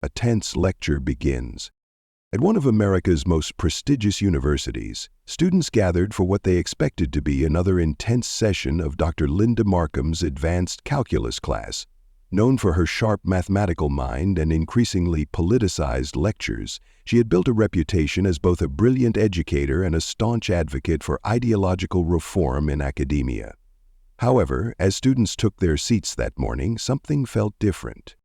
A tense lecture begins. At one of America's most prestigious universities, students gathered for what they expected to be another intense session of Dr. Linda Markham's advanced calculus class. Known for her sharp mathematical mind and increasingly politicized lectures, she had built a reputation as both a brilliant educator and a staunch advocate for ideological reform in academia. However, as students took their seats that morning, something felt different.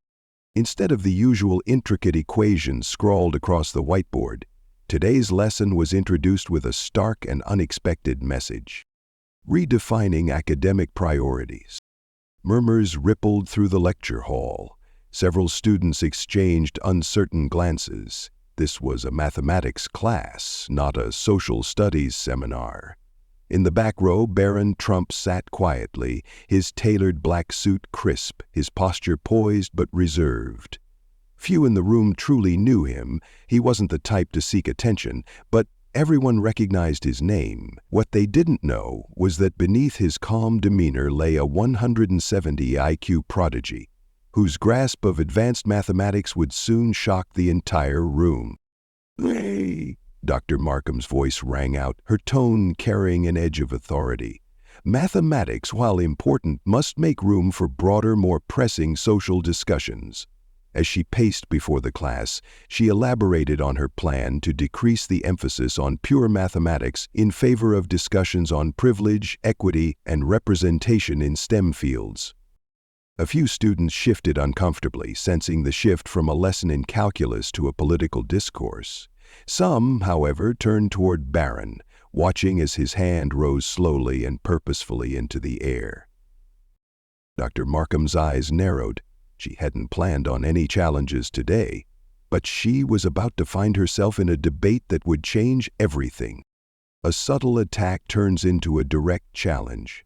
Instead of the usual intricate equations scrawled across the whiteboard, today's lesson was introduced with a stark and unexpected message: redefining academic priorities. Murmurs rippled through the lecture hall. Several students exchanged uncertain glances. This was a mathematics class, not a social studies seminar. In the back row, Barron Trump sat quietly, his tailored black suit crisp, his posture poised but reserved. Few in the room truly knew him. He wasn't the type to seek attention, but everyone recognized his name. What they didn't know was that beneath his calm demeanor lay a 170 IQ prodigy, whose grasp of advanced mathematics would soon shock the entire room. "Hey!" Dr. Markham's voice rang out, her tone carrying an edge of authority. Mathematics, while important, must make room for broader, more pressing social discussions. As she paced before the class, she elaborated on her plan to decrease the emphasis on pure mathematics in favor of discussions on privilege, equity, and representation in STEM fields. A few students shifted uncomfortably, sensing the shift from a lesson in calculus to a political discourse. Some, however, turned toward Barron, watching as his hand rose slowly and purposefully into the air. Dr. Markham's eyes narrowed. She hadn't planned on any challenges today, but she was about to find herself in a debate that would change everything. A subtle attack turns into a direct challenge.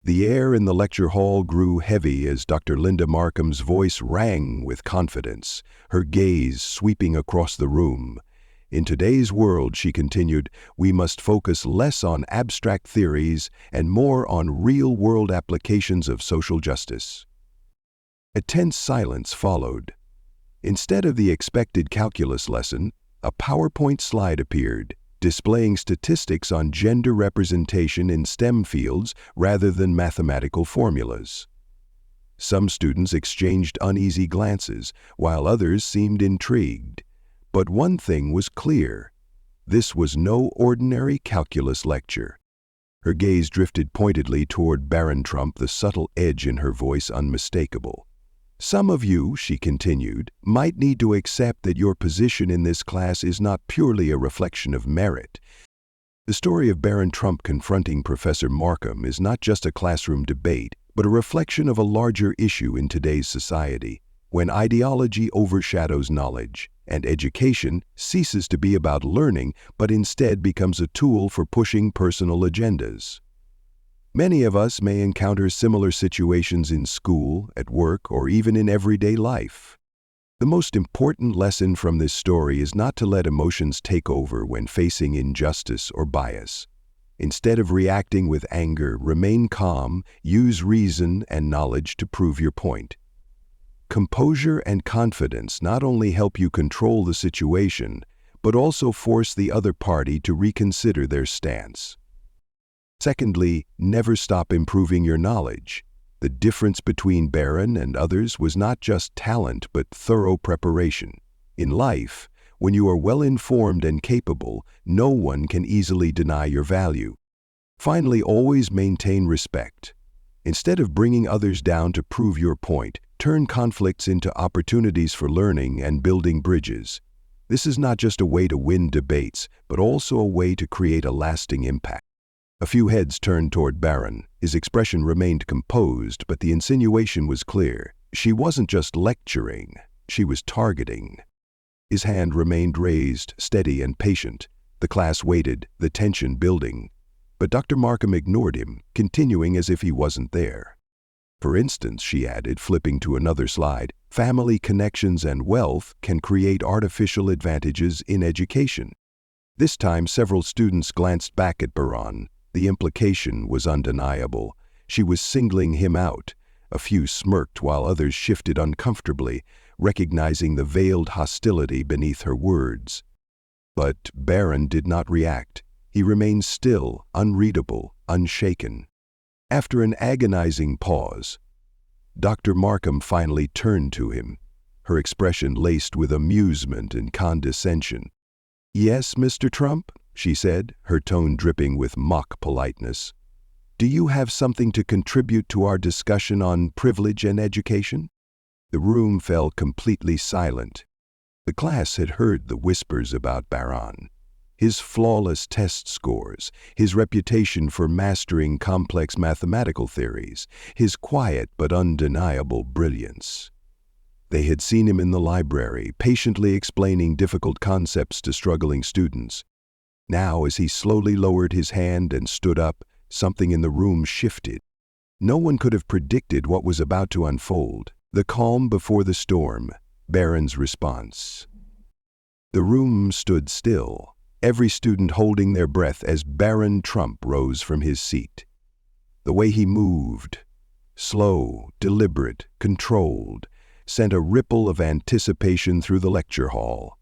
The air in the lecture hall grew heavy as Dr. Linda Markham's voice rang with confidence, her gaze sweeping across the room. In today's world, she continued, we must focus less on abstract theories and more on real-world applications of social justice. A tense silence followed. Instead of the expected calculus lesson, a PowerPoint slide appeared, displaying statistics on gender representation in STEM fields rather than mathematical formulas. Some students exchanged uneasy glances, while others seemed intrigued. But one thing was clear. This was no ordinary calculus lecture. Her gaze drifted pointedly toward Barron Trump, the subtle edge in her voice unmistakable. Some of you, she continued, might need to accept that your position in this class is not purely a reflection of merit. The story of Barron Trump confronting Professor Markham is not just a classroom debate, but a reflection of a larger issue in today's society, when ideology overshadows knowledge, and education ceases to be about learning, but instead becomes a tool for pushing personal agendas. Many of us may encounter similar situations in school, at work, or even in everyday life. The most important lesson from this story is not to let emotions take over when facing injustice or bias. Instead of reacting with anger, remain calm, use reason and knowledge to prove your point. Composure and confidence not only help you control the situation, but also force the other party to reconsider their stance. Secondly, never stop improving your knowledge. The difference between Barron and others was not just talent, but thorough preparation. In life, when you are well-informed and capable, no one can easily deny your value. Finally, always maintain respect. Instead of bringing others down to prove your point, turn conflicts into opportunities for learning and building bridges. This is not just a way to win debates, but also a way to create a lasting impact. A few heads turned toward Barron. His expression remained composed, but the insinuation was clear. She wasn't just lecturing, she was targeting. His hand remained raised, steady and patient. The class waited, the tension building. But Dr. Markham ignored him, continuing as if he wasn't there. For instance, she added, flipping to another slide, family connections and wealth can create artificial advantages in education. This time, several students glanced back at Barron. The implication was undeniable. She was singling him out. A few smirked while others shifted uncomfortably. recognizing the veiled hostility beneath her words. But Barron did not react. He remained still, unreadable, unshaken. After an agonizing pause, Dr. Markham finally turned to him, her expression laced with amusement and condescension. "Yes, Mr. Trump," she said, her tone dripping with mock politeness. "Do you have something to contribute to our discussion on privilege and education?" The room fell completely silent. The class had heard the whispers about Barron, his flawless test scores, his reputation for mastering complex mathematical theories, his quiet but undeniable brilliance. They had seen him in the library, patiently explaining difficult concepts to struggling students. Now, as he slowly lowered his hand and stood up, something in the room shifted. No one could have predicted what was about to unfold. The calm before the storm, Barron's response. The room stood still, every student holding their breath as Barron Trump rose from his seat. The way he moved, slow, deliberate, controlled, sent a ripple of anticipation through the lecture hall.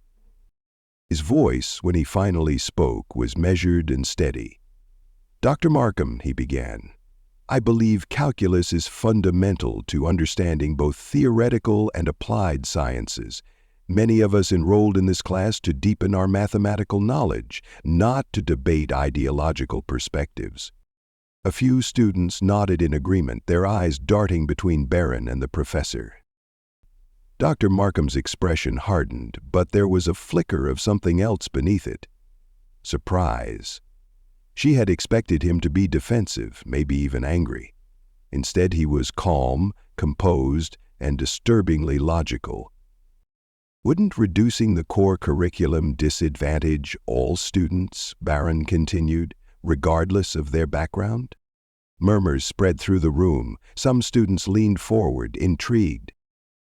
His voice, when he finally spoke, was measured and steady. "Dr. Markham," he began, "I believe calculus is fundamental to understanding both theoretical and applied sciences. Many of us enrolled in this class to deepen our mathematical knowledge, not to debate ideological perspectives." A few students nodded in agreement, their eyes darting between Barron and the professor. Dr. Markham's expression hardened, but there was a flicker of something else beneath it. Surprise. She had expected him to be defensive, maybe even angry. Instead, he was calm, composed, and disturbingly logical. "Wouldn't reducing the core curriculum disadvantage all students?" Barron continued, regardless of their background. Murmurs spread through the room. Some students leaned forward, intrigued.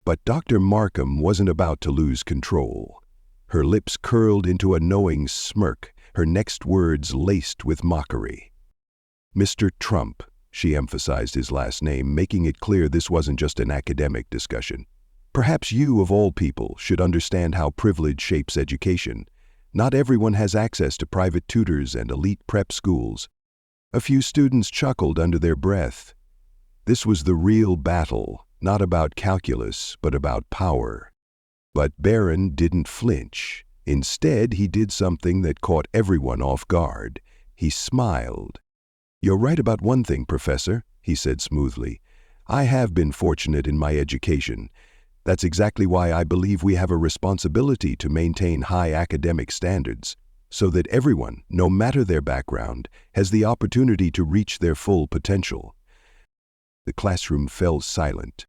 But Dr. Markham wasn't about to lose control. Her lips curled into a knowing smirk, her next words laced with mockery. "Mr. Trump," she emphasized his last name, making it clear this wasn't just an academic discussion. "Perhaps you, of all people, should understand how privilege shapes education. Not everyone has access to private tutors and elite prep schools." A few students chuckled under their breath. This was the real battle, not about calculus, but about power. But Barron didn't flinch. Instead, he did something that caught everyone off guard. He smiled. "You're right about one thing, Professor," he said smoothly. "I have been fortunate in my education. That's exactly why I believe we have a responsibility to maintain high academic standards, so that everyone, no matter their background, has the opportunity to reach their full potential." The classroom fell silent.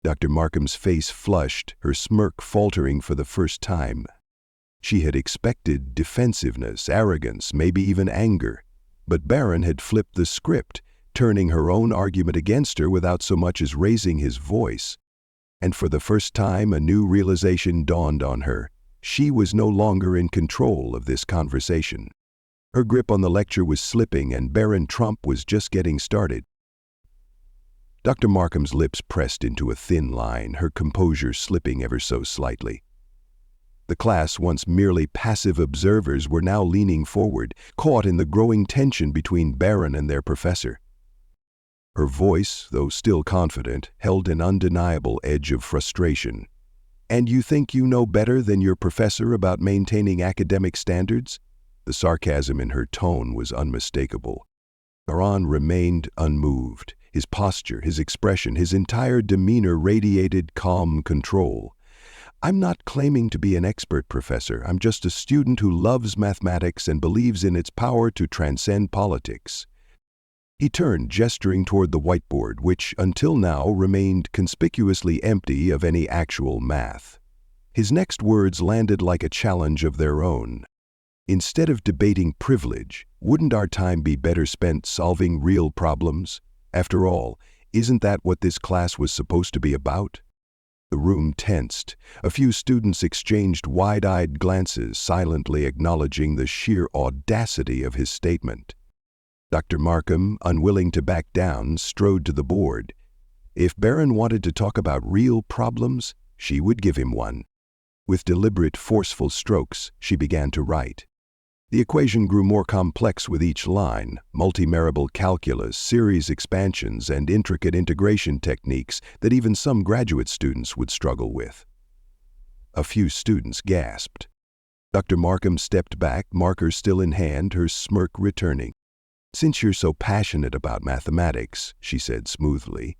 Dr. Markham's face flushed, her smirk faltering for the first time. She had expected defensiveness, arrogance, maybe even anger. But Barron had flipped the script, turning her own argument against her without so much as raising his voice. And for the first time, a new realization dawned on her. She was no longer in control of this conversation. Her grip on the lecture was slipping, and Barron Trump was just getting started. Dr. Markham's lips pressed into a thin line, her composure slipping ever so slightly. The class, once merely passive observers, were now leaning forward, caught in the growing tension between Barron and their professor. Her voice, though still confident, held an undeniable edge of frustration. "And you think you know better than your professor about maintaining academic standards?" The sarcasm in her tone was unmistakable. Barron remained unmoved. His posture, his expression, his entire demeanor radiated calm control. "I'm not claiming to be an expert, Professor. I'm just a student who loves mathematics and believes in its power to transcend politics." He turned, gesturing toward the whiteboard, which, until now, remained conspicuously empty of any actual math. His next words landed like a challenge of their own. "Instead of debating privilege, wouldn't our time be better spent solving real problems? After all, isn't that what this class was supposed to be about?" The room tensed. A few students exchanged wide-eyed glances, silently acknowledging the sheer audacity of his statement. Dr. Markham, unwilling to back down, strode to the board. If Barron wanted to talk about real problems, she would give him one. With deliberate, forceful strokes, she began to write. The equation grew more complex with each line, multivariable calculus, series expansions, and intricate integration techniques that even some graduate students would struggle with. A few students gasped. Dr. Markham stepped back, marker still in hand, her smirk returning. "Since you're so passionate about mathematics," she said smoothly,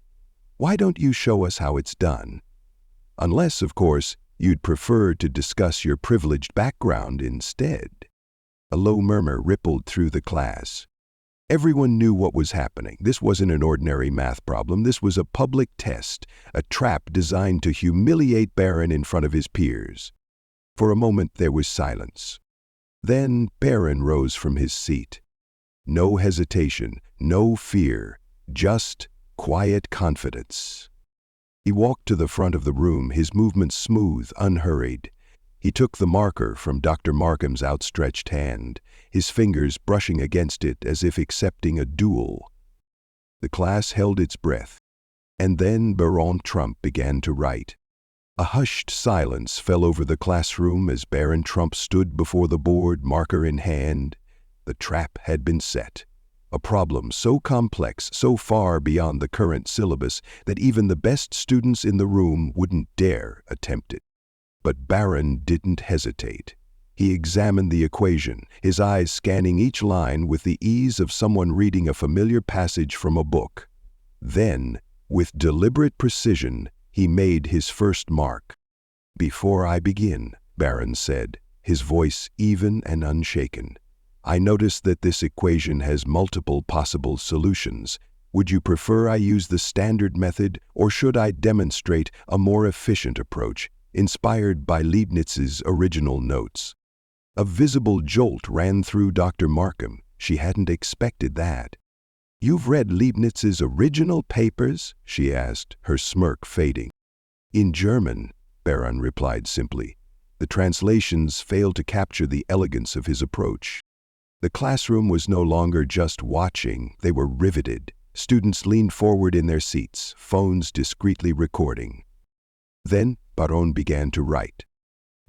"why don't you show us how it's done? Unless, of course, you'd prefer to discuss your privileged background instead." A low murmur rippled through the class. Everyone knew what was happening. This wasn't an ordinary math problem. This was a public test, a trap designed to humiliate Barron in front of his peers. For a moment there was silence. Then Barron rose from his seat. No hesitation, no fear, just quiet confidence. He walked to the front of the room, his movements smooth, unhurried. He took the marker from Dr. Markham's outstretched hand, his fingers brushing against it as if accepting a duel. The class held its breath, and then Barron Trump began to write. A hushed silence fell over the classroom as Barron Trump stood before the board, marker in hand. The trap had been set. A problem so complex, so far beyond the current syllabus, that even the best students in the room wouldn't dare attempt it. But Barron didn't hesitate. He examined the equation, his eyes scanning each line with the ease of someone reading a familiar passage from a book. Then, with deliberate precision, he made his first mark. "Before I begin," Barron said, his voice even and unshaken, "I notice that this equation has multiple possible solutions. Would you prefer I use the standard method, or should I demonstrate a more efficient approach, inspired by Leibniz's original notes?" A visible jolt ran through Dr. Markham. She hadn't expected that. "You've read Leibniz's original papers?" she asked, her smirk fading. "In German," Barron replied simply. The translations failed to capture the elegance of his approach. The classroom was no longer just watching, they were riveted. Students leaned forward in their seats, phones discreetly recording. Then Barron began to write.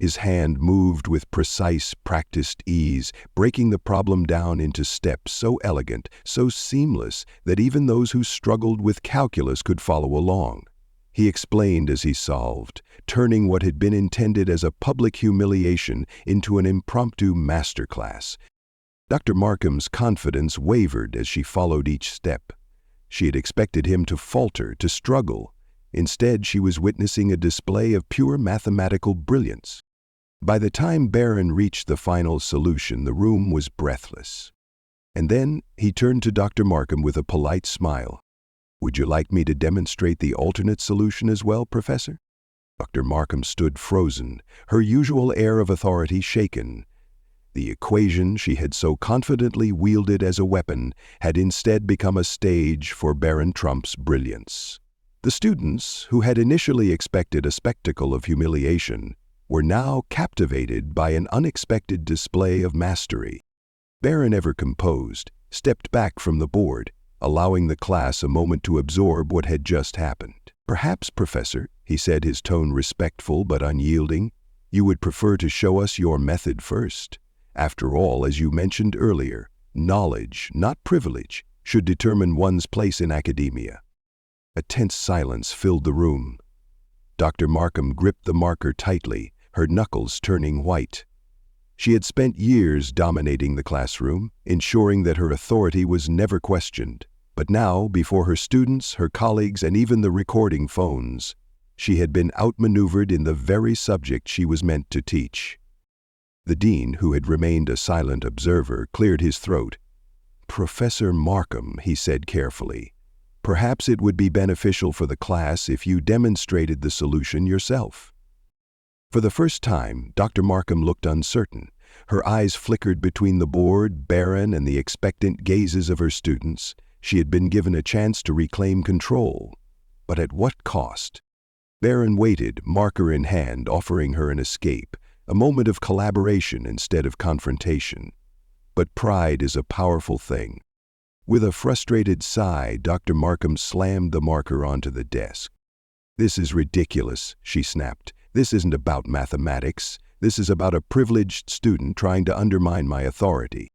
His hand moved with precise, practiced ease, breaking the problem down into steps so elegant, so seamless, that even those who struggled with calculus could follow along. He explained as he solved, turning what had been intended as a public humiliation into an impromptu masterclass. Dr. Markham's confidence wavered as she followed each step. She had expected him to falter, to struggle. Instead, she was witnessing a display of pure mathematical brilliance. By the time Barron reached the final solution, the room was breathless. And then he turned to Dr. Markham with a polite smile. "Would you like me to demonstrate the alternate solution as well, Professor?" Dr. Markham stood frozen, her usual air of authority shaken. The equation she had so confidently wielded as a weapon had instead become a stage for Barron Trump's brilliance. The students, who had initially expected a spectacle of humiliation, were now captivated by an unexpected display of mastery. Barron, ever composed, stepped back from the board, allowing the class a moment to absorb what had just happened. "Perhaps, Professor," he said, his tone respectful but unyielding, "you would prefer to show us your method first. After all, as you mentioned earlier, knowledge, not privilege, should determine one's place in academia." A tense silence filled the room. Dr. Markham gripped the marker tightly, her knuckles turning white. She had spent years dominating the classroom, ensuring that her authority was never questioned. But now, before her students, her colleagues, and even the recording phones, she had been outmaneuvered in the very subject she was meant to teach. The dean, who had remained a silent observer, cleared his throat. "Professor Markham," he said carefully, "perhaps it would be beneficial for the class if you demonstrated the solution yourself." For the first time, Dr. Markham looked uncertain. Her eyes flickered between the board, Barron, and the expectant gazes of her students. She had been given a chance to reclaim control. But at what cost? Barron waited, marker in hand, offering her an escape, a moment of collaboration instead of confrontation. But pride is a powerful thing. With a frustrated sigh, Dr. Markham slammed the marker onto the desk. "This is ridiculous," she snapped. "This isn't about mathematics. This is about a privileged student trying to undermine my authority."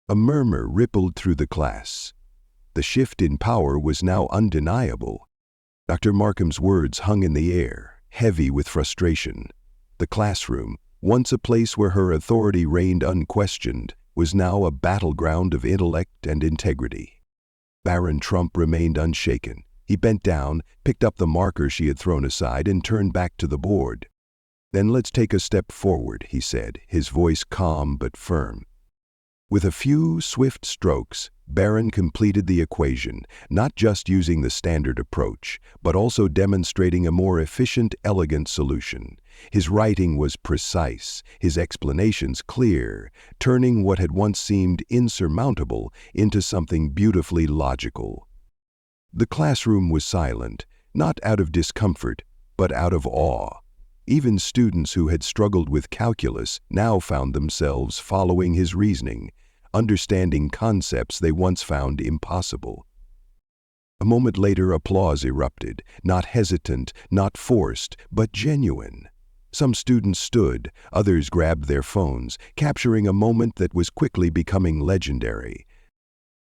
A murmur rippled through the class. The shift in power was now undeniable. Dr. Markham's words hung in the air, heavy with frustration. The classroom, once a place where her authority reigned unquestioned, was now a battleground of intellect and integrity. Barron Trump remained unshaken. He bent down, picked up the marker she had thrown aside, and turned back to the board. "Then let's take a step forward," he said, his voice calm but firm. With a few swift strokes, Barron completed the equation, not just using the standard approach, but also demonstrating a more efficient, elegant solution. His writing was precise, his explanations clear, turning what had once seemed insurmountable into something beautifully logical. The classroom was silent, not out of discomfort, but out of awe. Even students who had struggled with calculus now found themselves following his reasoning, understanding concepts they once found impossible. A moment later, applause erupted, not hesitant, not forced, but genuine. Some students stood, others grabbed their phones, capturing a moment that was quickly becoming legendary.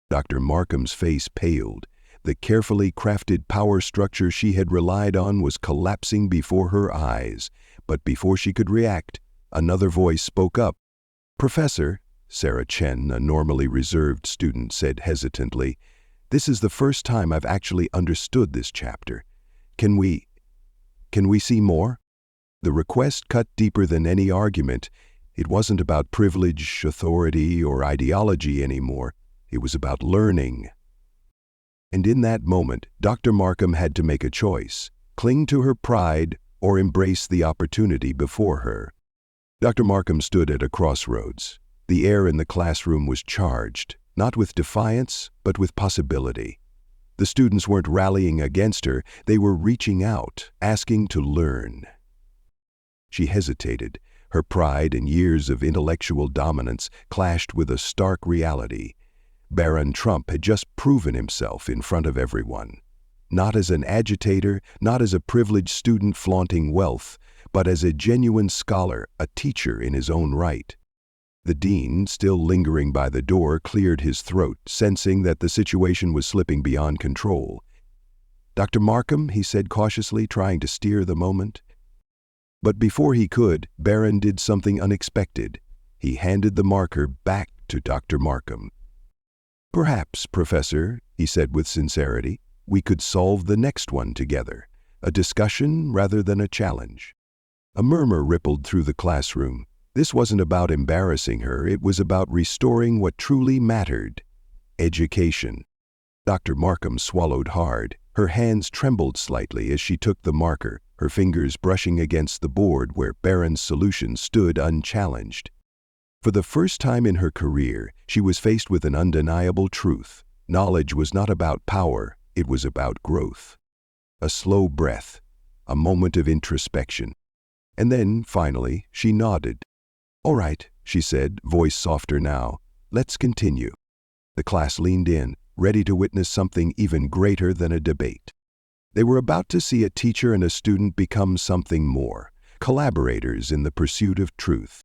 Dr. Markham's face paled. The carefully crafted power structure she had relied on was collapsing before her eyes. But before she could react, another voice spoke up. "Professor," Sarah Chen, a normally reserved student, said hesitantly, "this is the first time I've actually understood this chapter. Can we see more?" The request cut deeper than any argument. It wasn't about privilege, authority, or ideology anymore. It was about learning. And in that moment, Dr. Markham had to make a choice: cling to her pride or embrace the opportunity before her. Dr. Markham stood at a crossroads. The air in the classroom was charged, not with defiance, but with possibility. The students weren't rallying against her, they were reaching out, asking to learn. She hesitated. Her pride and years of intellectual dominance clashed with a stark reality. Barron Trump had just proven himself in front of everyone. Not as an agitator, not as a privileged student flaunting wealth, but as a genuine scholar, a teacher in his own right. The dean, still lingering by the door, cleared his throat, sensing that the situation was slipping beyond control. "Dr. Markham," he said cautiously, trying to steer the moment. But before he could, Barron did something unexpected. He handed the marker back to Dr. Markham. "Perhaps, Professor," he said with sincerity, "we could solve the next one together. A discussion rather than a challenge." A murmur rippled through the classroom. This wasn't about embarrassing her, it was about restoring what truly mattered: education. Dr. Markham swallowed hard. Her hands trembled slightly as she took the marker, her fingers brushing against the board where Barron's solution stood unchallenged. For the first time in her career, she was faced with an undeniable truth. Knowledge was not about power, it was about growth. A slow breath, a moment of introspection. And then, finally, she nodded. "All right," she said, voice softer now. "Let's continue." The class leaned in, ready to witness something even greater than a debate. They were about to see a teacher and a student become something more, collaborators in the pursuit of truth.